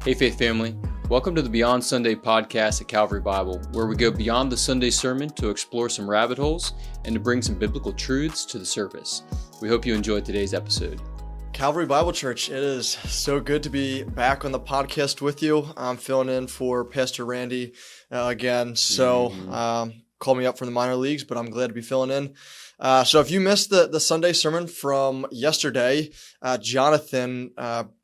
Hey Faith Family, welcome to the Beyond Sunday podcast at Calvary Bible, where we go beyond the Sunday sermon to explore some rabbit holes and to bring some biblical truths to the surface. We hope you enjoyed today's episode. Calvary Bible Church, it is so good to be back on the podcast with you. I'm filling in for Pastor Randy again, so call me up from the minor leagues, but I'm glad to be filling in. So if you missed the Sunday sermon from yesterday, Jonathan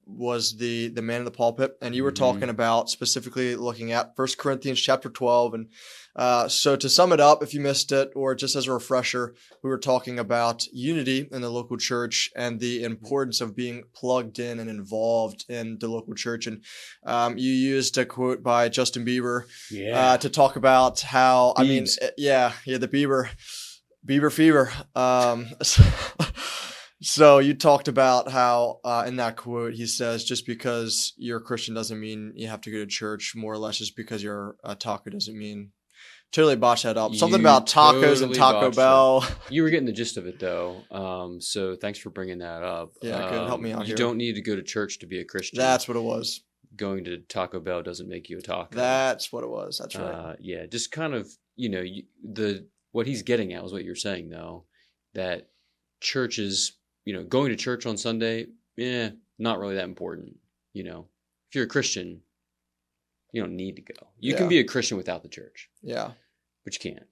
was the man in the pulpit, and you were talking about specifically looking at 1 Corinthians chapter 12. And so to sum it up, if you missed it, or just as a refresher, we were talking about unity in the local church and the importance of being plugged in and involved in the local church. And you used a quote by Justin Bieber to talk about how, the Bieber fever. So you talked about how in that quote he says, just because you're a Christian doesn't mean you have to go to church. More or less, just because you're a taco doesn't mean. Totally botched that up. Something about tacos and Taco Bell. You were getting the gist of it though. So thanks for bringing that up. Yeah, good. Help me out here. You don't need to go to church to be a Christian. That's what it was. Going to Taco Bell doesn't make you a taco. That's what it was. That's right. Just kind of, what he's getting at was what you're saying though, that churches, going to church on Sunday, not really that important. If you're a Christian, you don't need to go. You can be a Christian without the church. Yeah. But you can't.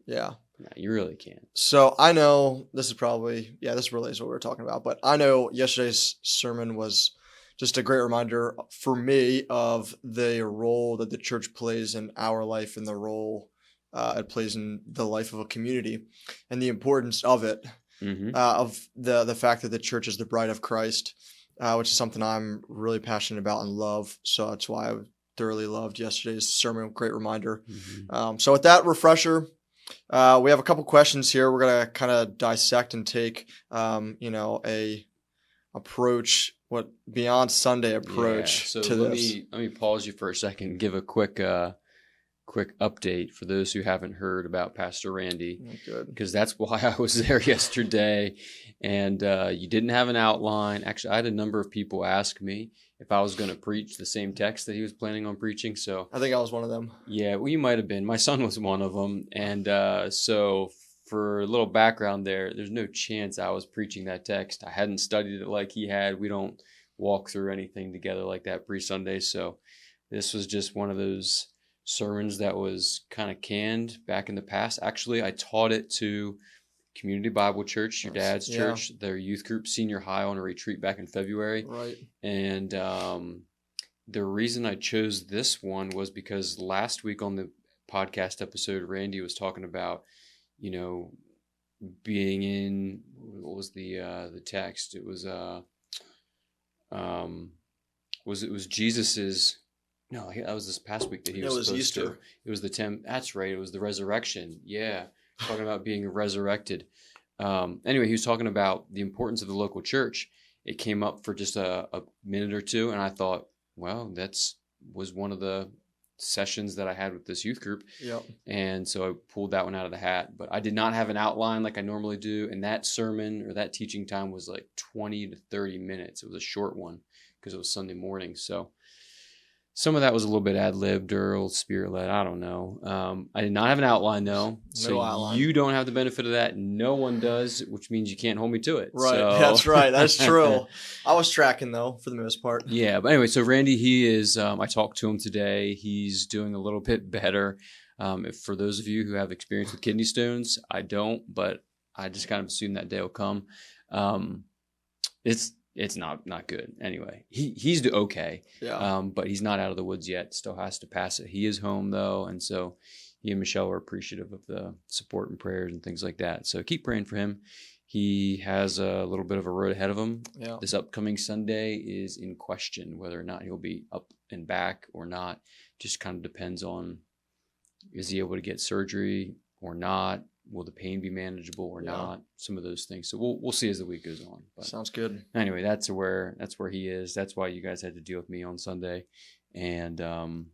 Yeah. No, you really can't. So I know this really is what we were talking about, but I know yesterday's sermon was just a great reminder for me of the role that the church plays in our life and the role it plays in the life of a community and the importance of it, of the fact that the church is the bride of Christ, which is something I'm really passionate about and love. So that's why I thoroughly loved yesterday's sermon. Great reminder. So with that refresher, we have a couple questions here. We're going to kind of dissect and take, a approach, Beyond Sunday approach to this. Let me pause you for a second and give a quick update for those who haven't heard about Pastor Randy, because that's why I was there yesterday. And you didn't have an outline. Actually, I had a number of people ask me if I was going to preach the same text that he was planning on preaching. So I think I was one of them. Yeah, well, you might have been. My son was one of them. And so for a little background there's no chance I was preaching that text. I hadn't studied it like he had. We don't walk through anything together like that pre-Sunday. So this was just one of those sermons that was kind of canned back in the past. Actually, I taught it to Community Bible Church, your dad's church, their youth group, senior high, on a retreat back in February. Right. And the reason I chose this one was because last week on the podcast episode, Randy was talking about, being in, what was the text? It was Jesus's. No, that was this past week that he was supposed Easter. to. It was that's right. It was the resurrection. Yeah. Talking about being resurrected. Anyway, he was talking about the importance of the local church. It came up for just a minute or two, and I thought, well, was one of the sessions that I had with this youth group. Yep. And so I pulled that one out of the hat. But I did not have an outline like I normally do, and that sermon or that teaching time was like 20 to 30 minutes. It was a short one because it was Sunday morning. So some of that was a little bit ad-libbed or a little spirit-led. I don't know. I did not have an outline, though. So outline. You don't have the benefit of that. No one does, which means you can't hold me to it. Right. So. That's right. That's true. I was tracking, though, for the most part. Yeah. But anyway, so Randy, he is, I talked to him today. He's doing a little bit better. For those of you who have experience with kidney stones, I don't, but I just kind of assume that day will come. It's not good. Anyway, he's okay. Yeah. But he's not out of the woods yet. Still has to pass it. He is home though, and so he and Michelle are appreciative of the support and prayers and things like that. So keep praying for him. He has a little bit of a road ahead of him. Yeah. This upcoming Sunday is in question whether or not he'll be up and back or not. Just kind of depends on, is he able to get surgery or not? Will the pain be manageable or not? Some of those things. So we'll see as the week goes on. But sounds good. Anyway, that's where he is. That's why you guys had to deal with me on Sunday. And all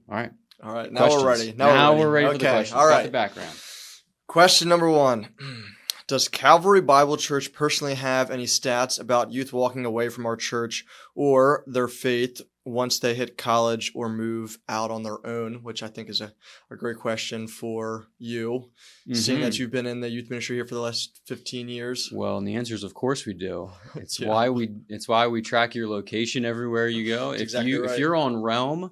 right. All right. Now we're ready. Now we're ready for the questions. All right. Got the background. Question number 1. Does Calvary Bible Church personally have any stats about youth walking away from our church or their faith once they hit college or move out on their own, which I think is a great question for you, seeing that you've been in the youth ministry here for the last 15 years? Well, and the answer is, of course we do. It's Yeah. why we track your location everywhere you go. That's If exactly right. if you're on Realm,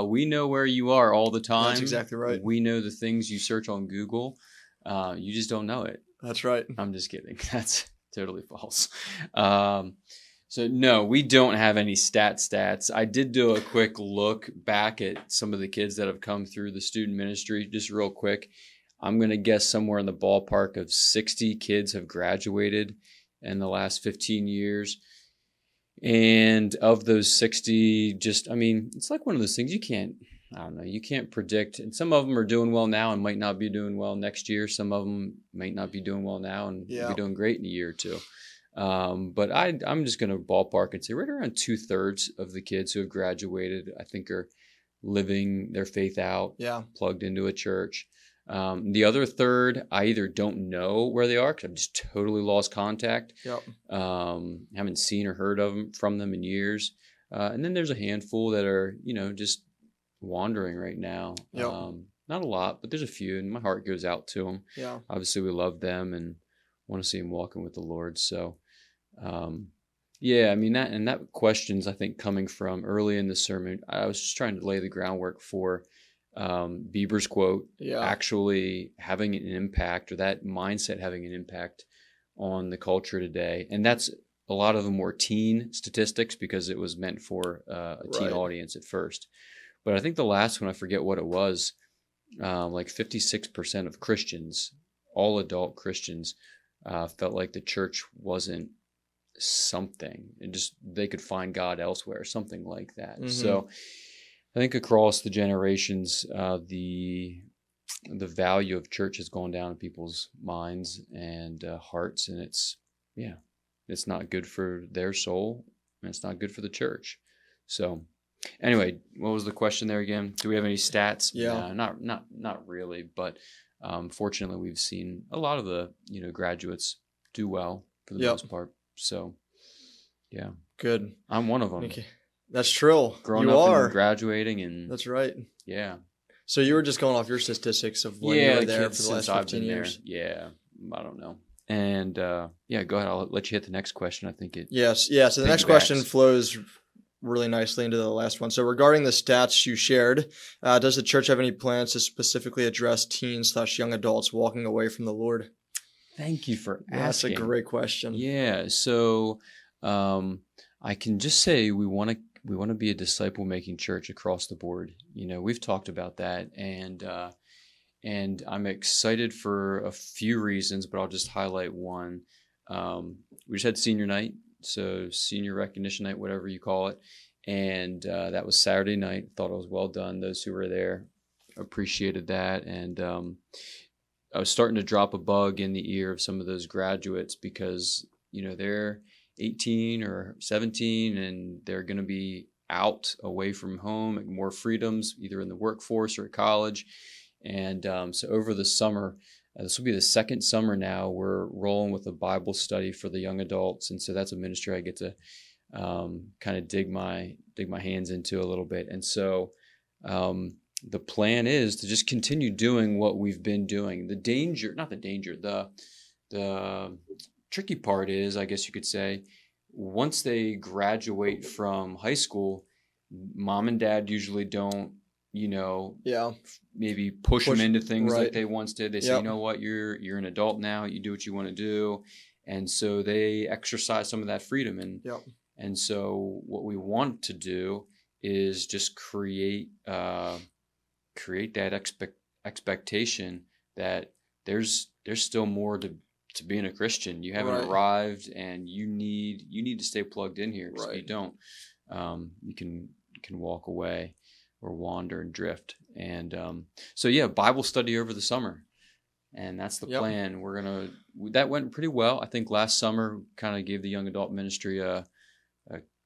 we know where you are all the time. That's exactly right. We know the things you search on Google. You just don't know it. That's right. I'm just kidding. That's totally false. So no, we don't have any stats. I did do a quick look back at some of the kids that have come through the student ministry, just real quick. I'm going to guess somewhere in the ballpark of 60 kids have graduated in the last 15 years. And of those 60, it's like one of those things you can't predict. And some of them are doing well now and might not be doing well next year. Some of them might not be doing well now and be doing great in a year or two. But I'm just going to ballpark and say right around 2/3 of the kids who have graduated, I think, are living their faith out, plugged into a church. The other third, I either don't know where they are because I've just totally lost contact. Haven't seen or heard from them in years. And then there's a handful that are, just wandering right now. Not a lot, but there's a few, and my heart goes out to them. Obviously, we love them and want to see them walking with the Lord. So, that question's, I think, coming from early in the sermon. I was just trying to lay the groundwork for Bieber's quote actually having an impact, or that mindset having an impact on the culture today. And that's a lot of them were teen statistics because it was meant for a teen audience at first. But I think the last one, I forget what it was, like 56% of Christians, all adult Christians, felt like the church wasn't something, and just they could find God elsewhere, something like that. So I think across the generations, the value of church has gone down in people's minds and hearts, and it's not good for their soul, and it's not good for the church. So anyway, what was the question there again? Do we have any stats? Not really, but fortunately we've seen a lot of the graduates do well for the most part. So good. I'm one of them. Okay. That's true. Growing up and graduating, and that's right. Yeah. So you were just going off your statistics of when you were there for the last 15 years. Yeah, I don't know. And go ahead. I'll let you hit the next question. I think it. Yes. So the next question flows really nicely into the last one. So regarding the stats you shared, does the church have any plans to specifically address teens/young adults walking away from the Lord? Thank you for asking. That's a great question. Yeah. So I can just say we want to be a disciple-making church across the board. We've talked about that, and I'm excited for a few reasons, but I'll just highlight one. We just had senior night, so senior recognition night, whatever you call it, and that was Saturday night. Thought it was well done. Those who were there appreciated that, and I was starting to drop a bug in the ear of some of those graduates because they're 18 or 17 and they're going to be out away from home, more freedoms, either in the workforce or at college. And so over the summer, this will be the second summer now, we're rolling with a Bible study for the young adults. And so that's a ministry I get to kind of dig my hands into a little bit. And so the plan is to just continue doing what we've been doing. The tricky part is, I guess you could say, once they graduate from high school, mom and dad usually don't, maybe push them into things like they once did. They say, you know what, you're an adult now, you do what you want to do. And so they exercise some of that freedom. And so what we want to do is just create that expectation that there's still more to being a Christian. You haven't arrived, and you need to stay plugged in here. So you don't, you can walk away or wander and drift. And Bible study over the summer, and that's the plan. That went pretty well. I think last summer kind of gave the young adult ministry a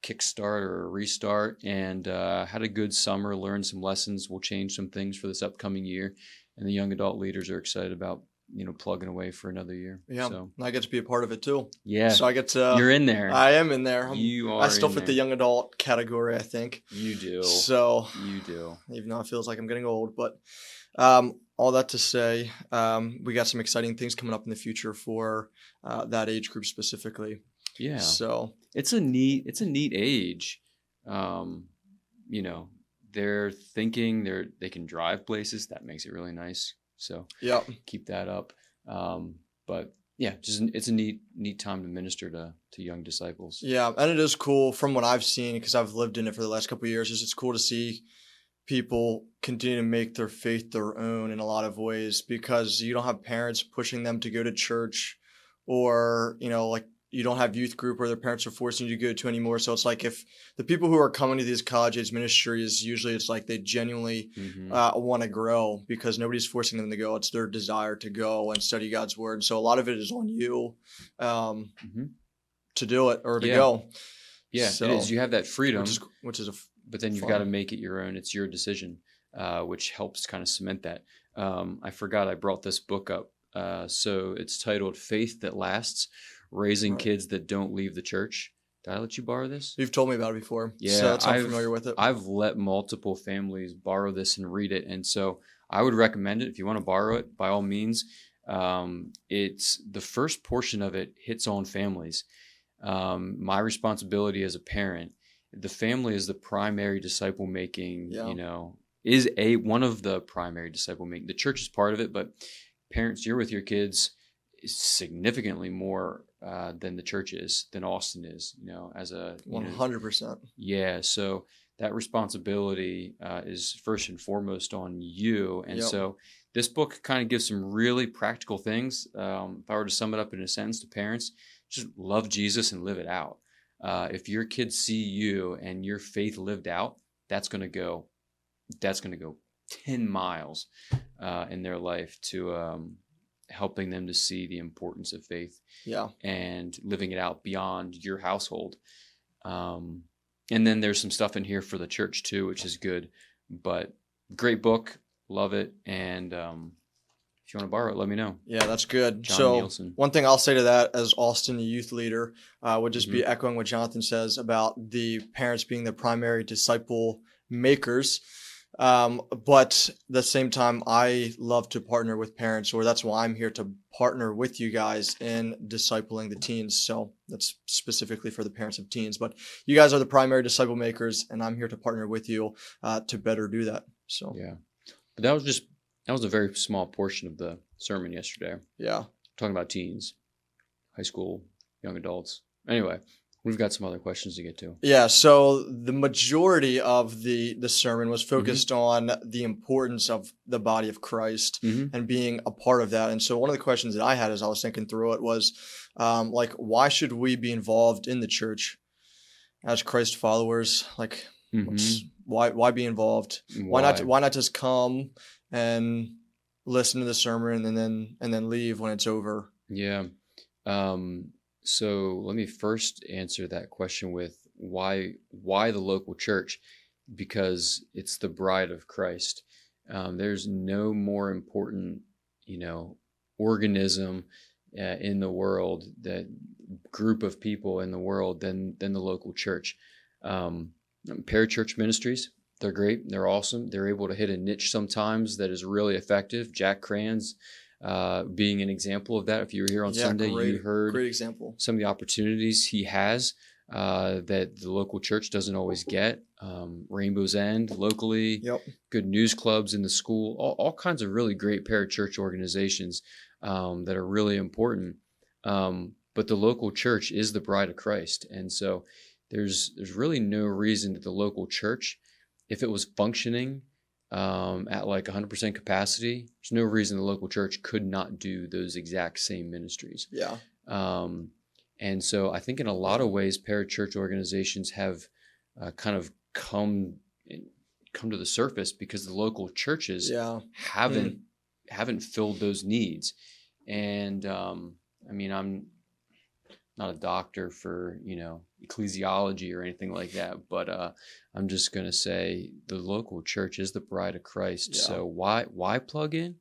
kickstart or a restart, and had a good summer, learned some lessons. We'll change some things for this upcoming year, and the young adult leaders are excited about plugging away for another year. Yeah, So I get to be a part of it too. yeah, So I get to. you're in there. I am in there. I still fit there. the young adult category, I think. You do. So you do. Even though it feels like I'm getting old, but all that to say, we got some exciting things coming up in the future for that age group specifically. Yeah. So it's a neat age. They're thinking they can drive places. That makes it really nice. So yeah, keep that up. But yeah, it's a neat time to minister to young disciples. Yeah, and it is cool from what I've seen, because I've lived in it for the last couple of years. It's cool to see people continue to make their faith their own in a lot of ways, because you don't have parents pushing them to go to church, or like you don't have youth group where their parents are forcing you to go to anymore. So it's like, if the people who are coming to these college age ministries, usually it's like they genuinely want to grow, because nobody's forcing them to go. It's their desire to go and study God's word. And so a lot of it is on you to do it or to go. Yeah, so, it is. You have that freedom, which is but then you've got to make it your own. It's your decision, which helps kind of cement that. I forgot I brought this book up. So it's titled Faith That Lasts, Raising Kids That Don't Leave the Church. Did I let you borrow this? You've told me about it before. Yeah, so I'm familiar with it. I've let multiple families borrow this and read it. And so I would recommend it. If you want to borrow it, by all means. It's the first portion of it hits on families. My responsibility as a parent, the family is the primary disciple making, is one of the primary disciple making. The church is part of it, but parents, you're with your kids is significantly more than the church is, than Austin is, as a 100%. Yeah. So that responsibility is first and foremost on you. And so this book kind of gives some really practical things. If I were to sum it up in a sentence to parents, just love Jesus and live it out. If your kids see you and your faith lived out, that's going to go 10 miles in their life to helping them to see the importance of faith and living it out beyond your household. And then there's some stuff in here for the church too, which is good, but great book. Love it. And if you want to borrow it, let me know. Yeah, that's good. John so Nielsen. One thing I'll say to that as Austin youth leader would just be echoing what Jonathan says about the parents being the primary disciple makers. But at the same time, I love to partner with parents, or that's why I'm here to partner with you guys in discipling the teens. So that's specifically for the parents of teens, but you guys are the primary disciple makers, and I'm here to partner with you to better do that. So yeah, but that was a very small portion of the sermon yesterday. Yeah, talking about teens, high school, young adults. Anyway. We've got some other questions to get to. Yeah, so the majority of the sermon was focused on the importance of the body of Christ and being a part of that. And so one of the questions that I had as I was thinking through it was, why should we be involved in the church as Christ followers? Like, why be involved? Why not just come and listen to the sermon and then leave when it's over? Yeah. So let me first answer that question with why the local church? Because it's the bride of Christ. There's no more important, organism in the world, that group of people in the world than the local church. Parachurch ministries, they're great. They're awesome. They're able to hit a niche sometimes that is really effective. Jack Cran's being an example of that. If you were here on Sunday, you heard great example. Some of the opportunities he has that the local church doesn't always get. Rainbow's End locally, good news clubs in the school, all kinds of really great parachurch organizations that are really important. But the local church is the bride of Christ. And so there's really no reason that the local church, if it was functioning at like 100% capacity, there's no reason the local church could not do those exact same ministries. Yeah. And so I think in a lot of ways, parachurch organizations have kind of come to the surface because the local churches haven't filled those needs. And I'm not a doctor for, ecclesiology or anything like that, but I'm just going to say the local church is the bride of Christ. Yeah. So why plug in?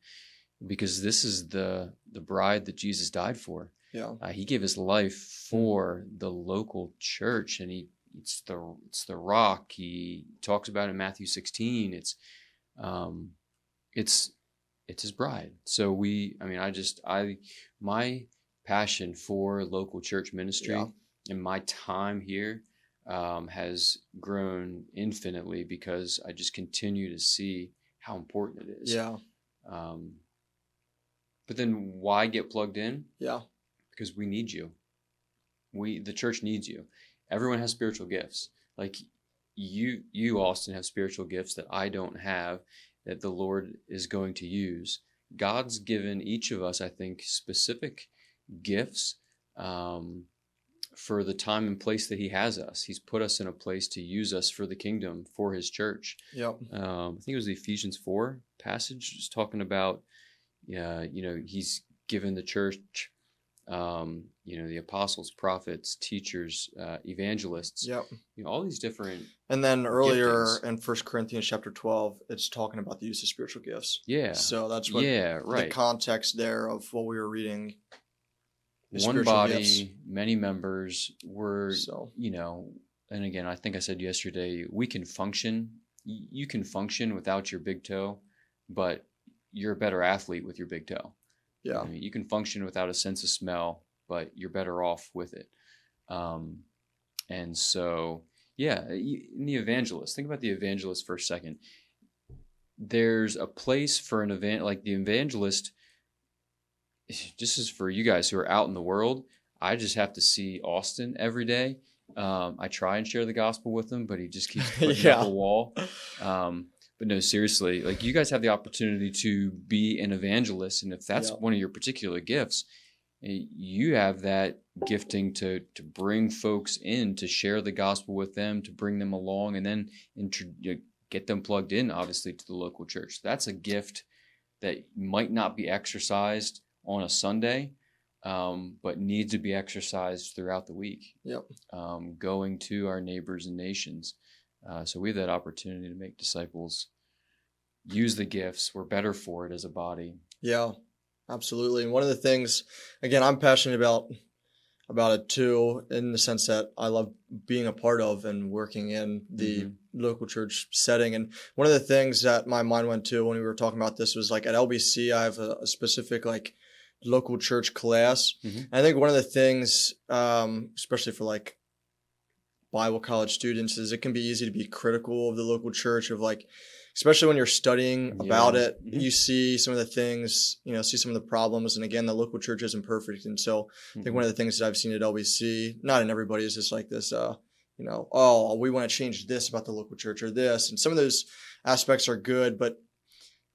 because this is the bride that Jesus died for. Yeah. He gave his life for the local church, and it's the rock. He talks about it in Matthew 16. It's his bride. So my passion for local church ministry and my time here has grown infinitely because I just continue to see how important it is. Yeah. But then why get plugged in? Yeah. Because we need you. The church needs you. Everyone has spiritual gifts. Like you, Austin, have spiritual gifts that I don't have, that the Lord is going to use. God's given each of us, I think, specific gifts for the time and place that he has us. He's put us in a place to use us for the kingdom, for his church. Yep. I think it was the Ephesians 4 passage, just talking about, he's given the church, the apostles, prophets, teachers, evangelists, all these different. And then earlier giftings. in 1 Corinthians chapter 12, it's talking about the use of spiritual gifts. Yeah. So that's what the context there of what we were reading. One body, gifts. Many members. And again, I think I said yesterday, we can function. You can function without your big toe, but you're a better athlete with your big toe. Yeah. I mean, you can function without a sense of smell, but you're better off with it. And so, in the evangelist, think about the evangelist for a second. There's a place for an event, like the evangelist. Just as for you guys who are out in the world, I just have to see Austin every day. I try and share the gospel with him, but he just keeps putting up a wall. But no, seriously, like you guys have the opportunity to be an evangelist. And if that's one of your particular gifts, you have that gifting to bring folks in, to share the gospel with them, to bring them along, and then get them plugged in, obviously, to the local church. That's a gift that might not be exercised on a Sunday, but needs to be exercised throughout the week. Yep. Going to our neighbors and nations. So we have that opportunity to make disciples, use the gifts. We're better for it as a body. Yeah, absolutely. And one of the things, again, I'm passionate about it too, in the sense that I love being a part of and working in the local church setting. And one of the things that my mind went to when we were talking about this was like at LBC, I have a specific like local church class. And I think one of the things, especially for like Bible college students, is it can be easy to be critical of the local church, of like, especially when you're studying about it, you see some of the things, see some of the problems. And again, the local church isn't perfect. And so I think one of the things that I've seen at LBC, not in everybody, is just like this, we want to change this about the local church or this. And some of those aspects are good, but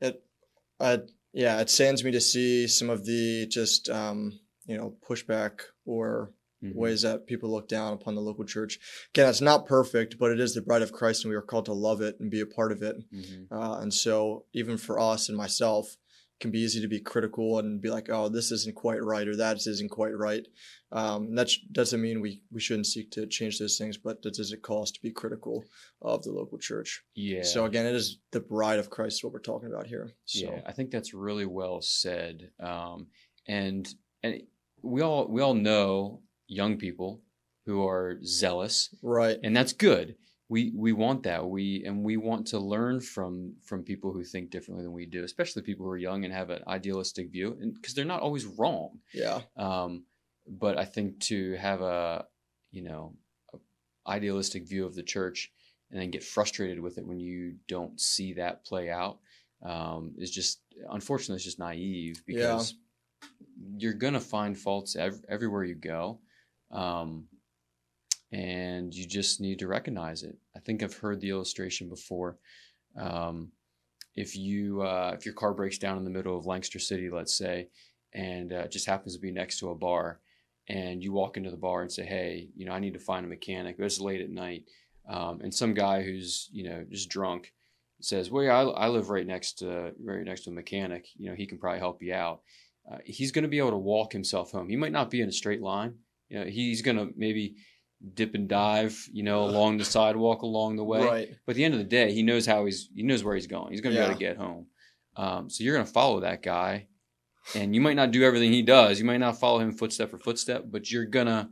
it saddens me to see some of the just, pushback or ways that people look down upon the local church. Again, it's not perfect, but it is the bride of Christ, and we are called to love it and be a part of it. And so even for us and myself, it can be easy to be critical and be like, oh, this isn't quite right, or that isn't quite right. That doesn't mean we shouldn't seek to change those things, but that does it call us to be critical of the local church. Yeah. So again, it is the bride of Christ, what we're talking about here. So. Yeah, I think that's really well said. And we all know young people who are zealous, right? And that's good. We want that. We want to learn from people who think differently than we do, especially people who are young and have an idealistic view, and because they're not always wrong. Yeah. But I think to have a idealistic view of the church and then get frustrated with it when you don't see that play out is just, unfortunately, it's just naive, because you're gonna find faults everywhere you go. And you just need to recognize it. I think I've heard the illustration before. If your car breaks down in the middle of Lancaster City, let's say, and it just happens to be next to a bar, and you walk into the bar and say, hey, I need to find a mechanic, but it's late at night. And some guy who's, just drunk says, well, yeah, I live right next to a mechanic. He can probably help you out. He's going to be able to walk himself home. He might not be in a straight line. He's going to maybe dip and dive, along the sidewalk along the way. Right. But at the end of the day, he knows where he's going. He's going to be able to get home. So you're going to follow that guy And you might not do everything he does. You might not follow him footstep for footstep, but you're gonna,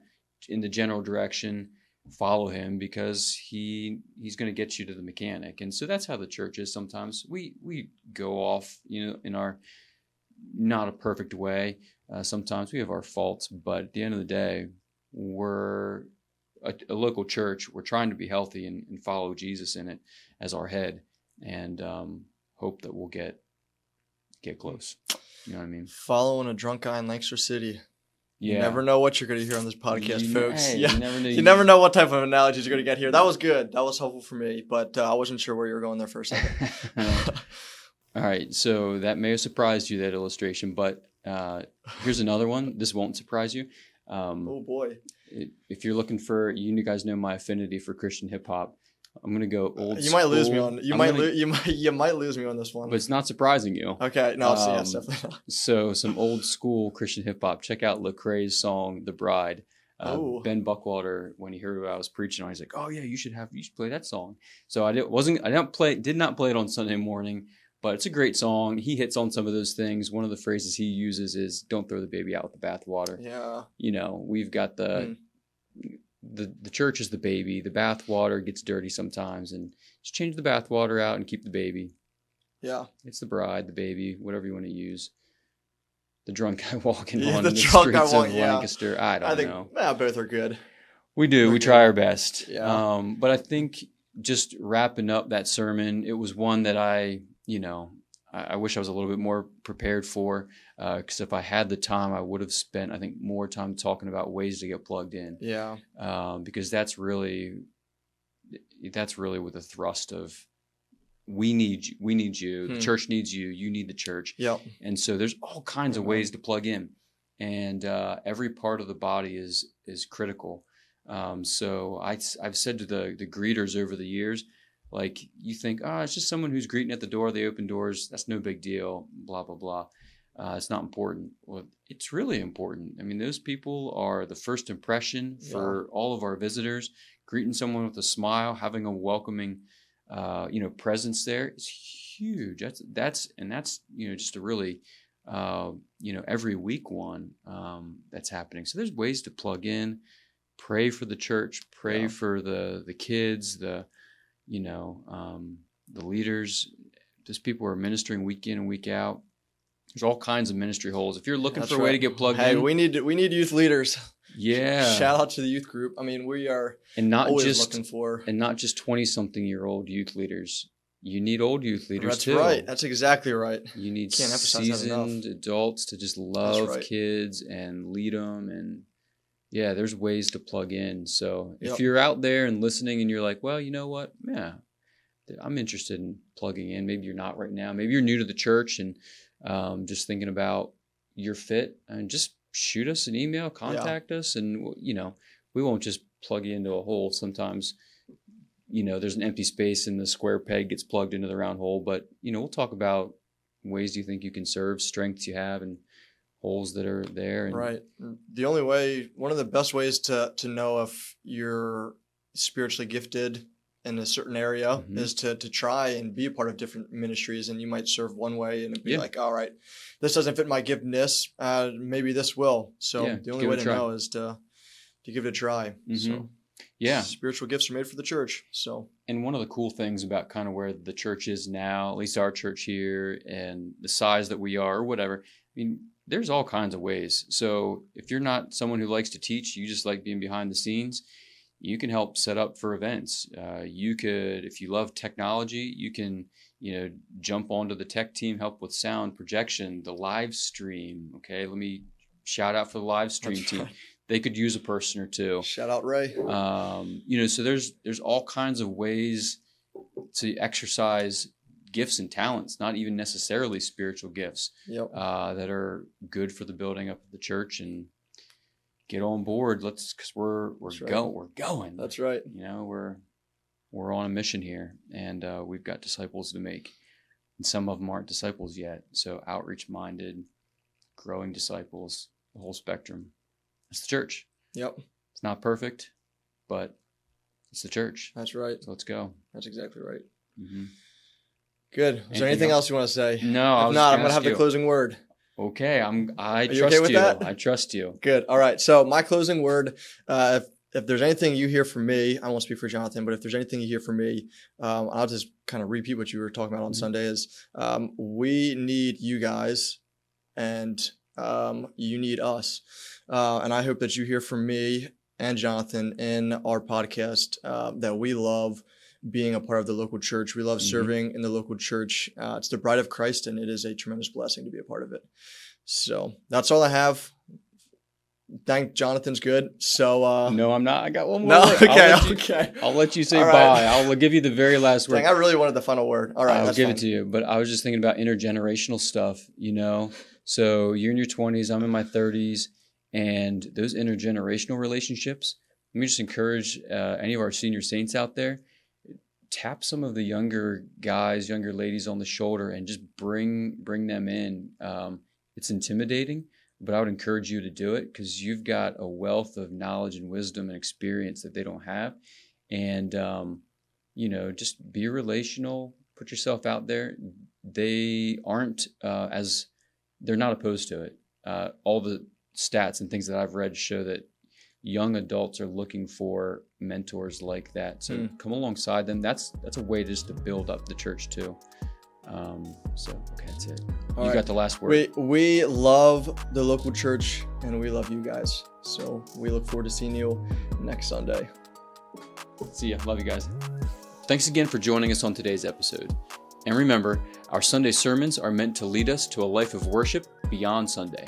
in the general direction, follow him because he's gonna get you to the mechanic. And so that's how the church is. Sometimes we go off, in our not a perfect way. Sometimes we have our faults, but at the end of the day, we're a local church. We're trying to be healthy and follow Jesus in it as our head, and hope that we'll get close. You know what I mean? Following a drunk guy in Lancaster City. Yeah. You never know what you're going to hear on this podcast, folks. Hey, yeah. You never know what type of analogies you're going to get here. That was good. That was helpful for me, but I wasn't sure where you were going there for a second. All right. So that may have surprised you, that illustration, but here's another one. This won't surprise you. Oh, boy. If you're looking for, you guys know my affinity for Christian hip hop. I'm gonna go old. You might lose me on. You might lose me on this one. But it's not surprising you. Okay, no, yes, definitely not. So some old school Christian hip hop. Check out Lecrae's song "The Bride." Ben Buckwater, when he heard what I was preaching on, he's like, "Oh yeah, you should play that song." So I did not play it on Sunday morning, but it's a great song. He hits on some of those things. One of the phrases he uses is, "Don't throw the baby out with the bathwater." Yeah. We've got the church is the baby. The bath water gets dirty sometimes, and just change the bath water out and keep the baby. Yeah. It's the bride, the baby, whatever you want to use. The drunk guy walking on the the streets of yeah. Lancaster. I think know. Yeah, both are good. We do. We try our best. Yeah. But I think just wrapping up that sermon, it was one that I wish I was a little bit more prepared for, because if I had the time, I would have spent, I think, more time talking about ways to get plugged in. Yeah. Because that's really with the thrust of we need you. The church needs you. You need the church. Yep. And so there's all kinds of ways to plug in, and every part of the body is critical. So I've said to the greeters over the years, like, you think, it's just someone who's greeting at the door, they open doors, that's no big deal, blah, blah, blah. It's not important. Well, it's really important. I mean, those people are the first impression for all of our visitors. Greeting someone with a smile, having a welcoming, presence there is huge. That's just a really, every week one that's happening. So there's ways to plug in, pray for the church, pray for the kids, the leaders. Those people are ministering week in and week out. There's all kinds of ministry holes. If you're looking for a way to get plugged in, we need youth leaders. Yeah. Shout out to the youth group. I mean, we are looking for, and not just 20-something-year-old youth leaders. You need old youth leaders too. That's right. That's exactly right. You need seasoned adults to just love kids and lead them. And yeah, there's ways to plug in. So if you're out there and listening and you're like, well, you know what? Yeah, I'm interested in plugging in. Maybe you're not right now. Maybe you're new to the church and just thinking about your fit, and just shoot us an email, contact us, and we won't just plug you into a hole. Sometimes there's an empty space and the square peg gets plugged into the round hole, but we'll talk about ways you think you can serve, strengths you have, and holes that are there. Right. One of the best ways to know if you're spiritually gifted in a certain area is to try and be a part of different ministries. And you might serve one way and be like, all right, this doesn't fit my giftedness. Maybe this will. So the only way to know is to give it a try. So spiritual gifts are made for the church. So, and one of the cool things about kind of where the church is now, at least our church here, and the size that we are or whatever, I mean, there's all kinds of ways. So if you're not someone who likes to teach, you just like being behind the scenes, you can help set up for events. You could, if you love technology, you can, jump onto the tech team, help with sound, projection, the live stream. Okay, let me shout out for the live stream team. Right. They could use a person or two. Shout out Ray. So there's all kinds of ways to exercise gifts and talents, not even necessarily spiritual gifts, that are good for the building up of the church. And get on board. Because we're going. That's right. We're on a mission here, and we've got disciples to make, and some of them aren't disciples yet. So outreach minded, growing disciples, the whole spectrum. It's the church. Yep. It's not perfect, but it's the church. That's right. So let's go. That's exactly right. Mm-hmm. Good. Is there anything else you want to say? No. If not, I'm going to have the closing word. Okay, I Are you trust okay with you. that? I trust you. Good. All right. So my closing word, if there's anything you hear from me, I won't speak for Jonathan, but if there's anything you hear from me, I'll just kind of repeat what you were talking about on Sunday is we need you guys and you need us. And I hope that you hear from me and Jonathan in our podcast that we love being a part of the local church. We love serving in the local church. It's the bride of Christ, and it is a tremendous blessing to be a part of it. So that's all I have. Thank Jonathan's good. So No, I'm not. I got one more. no, word. okay. I'll let you say All right. bye. I'll give you the very last word. Dang, I really wanted the final word. All right, I'll that's give fine. it to you. But I was just thinking about intergenerational stuff, So you're in your 20s, I'm in my 30s, and those intergenerational relationships, let me just encourage any of our senior saints out there, tap some of the younger guys, younger ladies on the shoulder and just bring them in. It's intimidating, but I would encourage you to do it because you've got a wealth of knowledge and wisdom and experience that they don't have. And, just be relational, put yourself out there. They aren't they're not opposed to it. All the stats and things that I've read show that young adults are looking for mentors like that. So come alongside them. That's a way just to build up the church too. Okay, that's it. You got the last word. We love the local church and we love you guys. So we look forward to seeing you next Sunday. See ya. Love you guys. Thanks again for joining us on today's episode. And remember, our Sunday sermons are meant to lead us to a life of worship beyond Sunday.